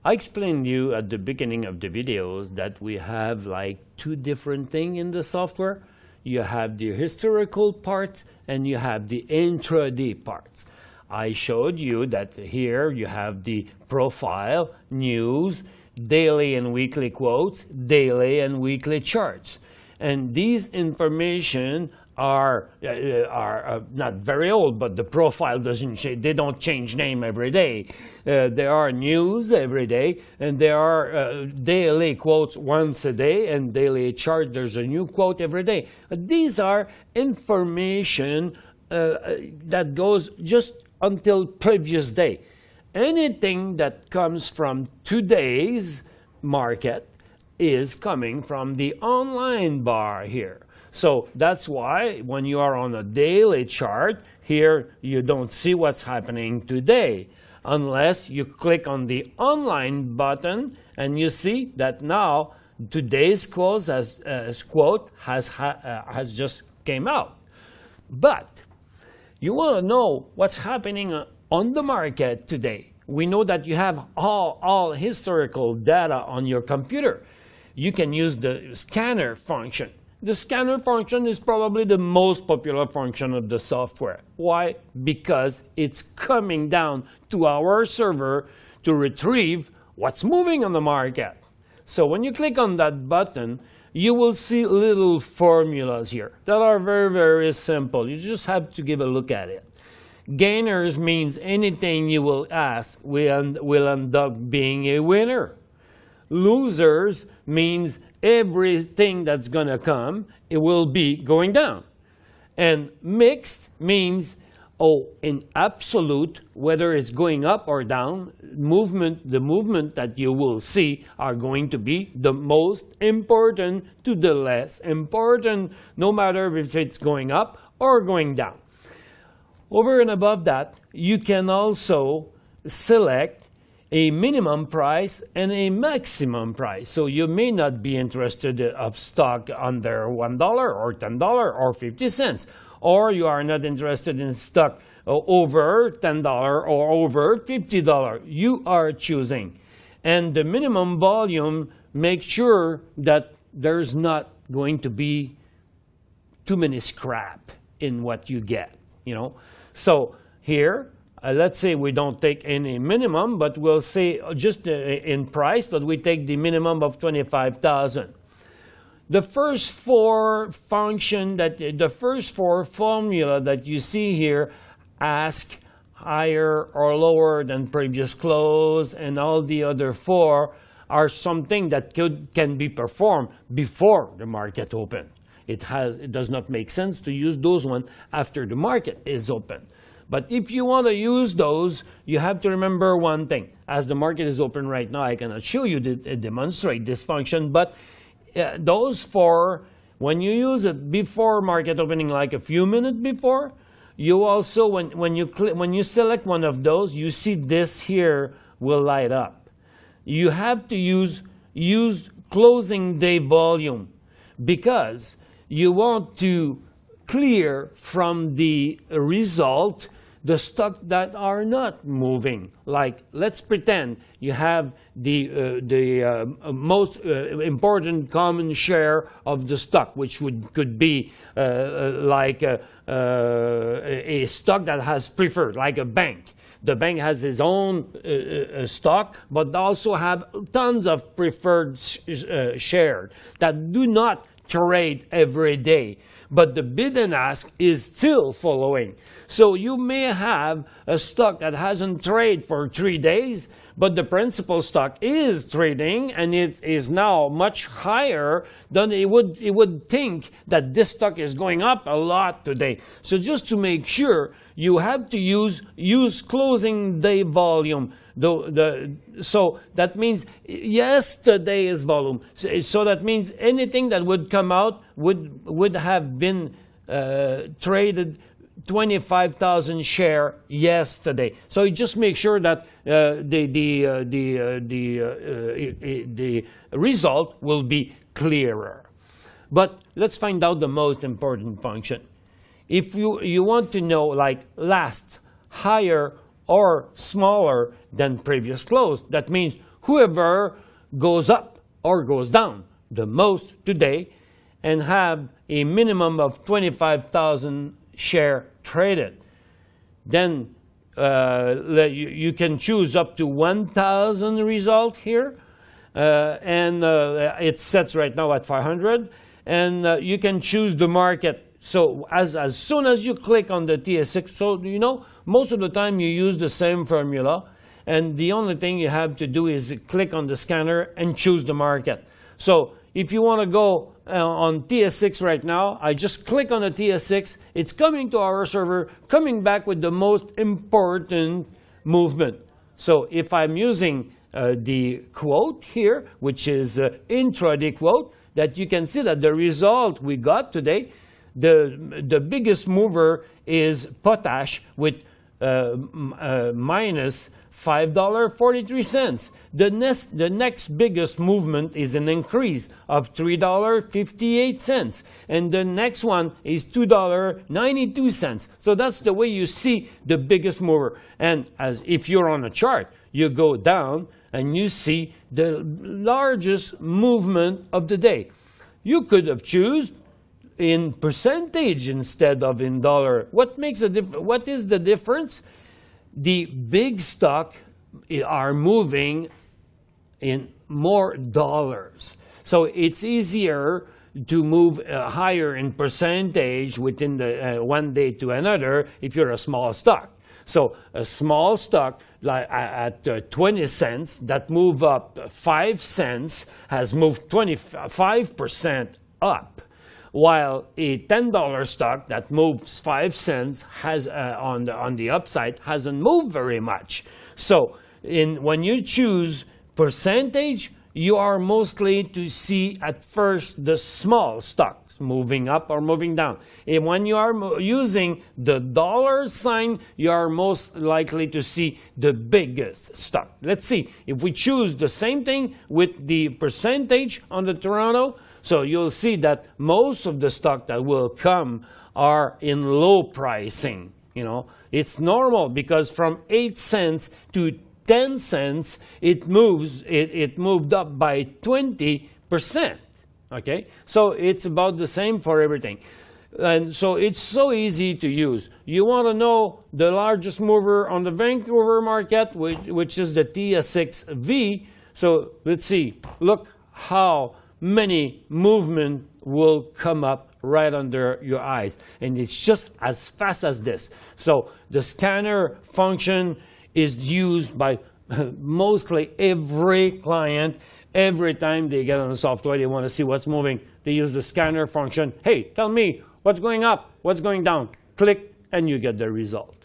I explained to you at the beginning of the videos that we have like two different things in the software. You have the historical part and you have the intraday parts. I showed you that here you have the profile, news, daily and weekly quotes, daily and weekly charts. And these information are not very old, but the profile doesn't change. They don't change name every day. There are news every day, and there are daily quotes once a day, and daily chart, there's a new quote every day. These are information that goes just until previous day. Anything that comes from today's market is coming from the online bar here. So that's why when you are on a daily chart, here you don't see what's happening today unless you click on the online button and you see that now today's quote has just came out. But you want to know what's happening on the market today. We know that you have all historical data on your computer. You can use the scanner function. The scanner function is probably the most popular function of the software. Why? Because it's coming down to our server to retrieve what's moving on the market. So when you click on that button, you will see little formulas here that are very, very simple. You just have to give a look at it. Gainers means anything you will ask will end up being a winner. Losers means everything that's going to come, it will be going down. And mixed means, in absolute, whether it's going up or down, the movement that you will see are going to be the most important to the less important, no matter if it's going up or going down. Over and above that, you can also select a minimum price and a maximum price. So you may not be interested of stock under $1 or $10 or 50 cents. Or you are not interested in stock over $10 or over $50. You are choosing. And the minimum volume, make sure that there's not going to be too many scrap in what you get, you know. So here, let's say we don't take any minimum, but we'll say just in price, but we take the minimum of 25,000. The first four formula that you see here, ask higher or lower than previous close, and all the other four are something that can be performed before the market open. It does not make sense to use those ones after the market is open. But if you want to use those, you have to remember one thing. As the market is open right now, I cannot show you demonstrate this function, but those four, when you use it before market opening, like a few minutes before, you also, when you select one of those, you see this here will light up. You have to use closing day volume because you want to clear from the result the stock that are not moving. Like, let's pretend you have the most important common share of the stock, which could be like a stock that has preferred, like a bank. The bank has its own stock, but also have tons of preferred shares that do not trade every day. But the bid and ask is still following. So you may have a stock that hasn't traded for 3 days, but the principal stock is trading and it is now much higher than it would think that this stock is going up a lot today. So just to make sure, you have to use closing day volume. So that means yesterday's volume. So that means anything that would come out would have been traded 25,000 share yesterday. So you just make sure that the result will be clearer. But let's find out the most important function. If you want to know, like, last, higher or smaller than previous close, that means whoever goes up or goes down the most today and have a minimum of 25,000 share traded. Then you can choose up to 1,000 result here, and it sets right now at 500, and you can choose the market. So as soon as you click on the TSX, so you know, most of the time you use the same formula, and the only thing you have to do is click on the scanner and choose the market. So if you want to go on TSX right now, I just click on the TSX, it's coming to our server, coming back with the most important movement. So if I'm using the quote here, which is intraday quote, that you can see that the result we got today, the biggest mover is potash with minus $5.43. The next biggest movement is an increase of $3.58. And the next one is $2.92. So that's the way you see the biggest mover. And as if you're on a chart, you go down and you see the largest movement of the day. You could have chosen in percentage instead of in dollar. What makes a difference? What is the difference? The big stock are moving in more dollars. So it's easier to move higher in percentage within the one day to another if you're a small stock. So a small stock like at 20 cents that move up 5 cents has moved 25% up, while a $10 stock that moves 5 cents has on the upside hasn't moved very much. So when you choose percentage, you are mostly to see at first the small stocks moving up or moving down. And when you are using the dollar sign, you are most likely to see the biggest stock. Let's see, if we choose the same thing with the percentage on the Toronto, so you'll see that most of the stock that will come are in low pricing. You know, it's normal because from 8 cents to 10 cents, it moved up by 20%. Okay, so it's about the same for everything. And so it's so easy to use. You want to know the largest mover on the Vancouver market, which is the TSX-V. So let's see, look how many movement will come up right under your eyes. And it's just as fast as this. So the scanner function is used by mostly every client. Every time they get on the software, they want to see what's moving. They use the scanner function. Hey, tell me what's going up, what's going down. Click, and you get the result.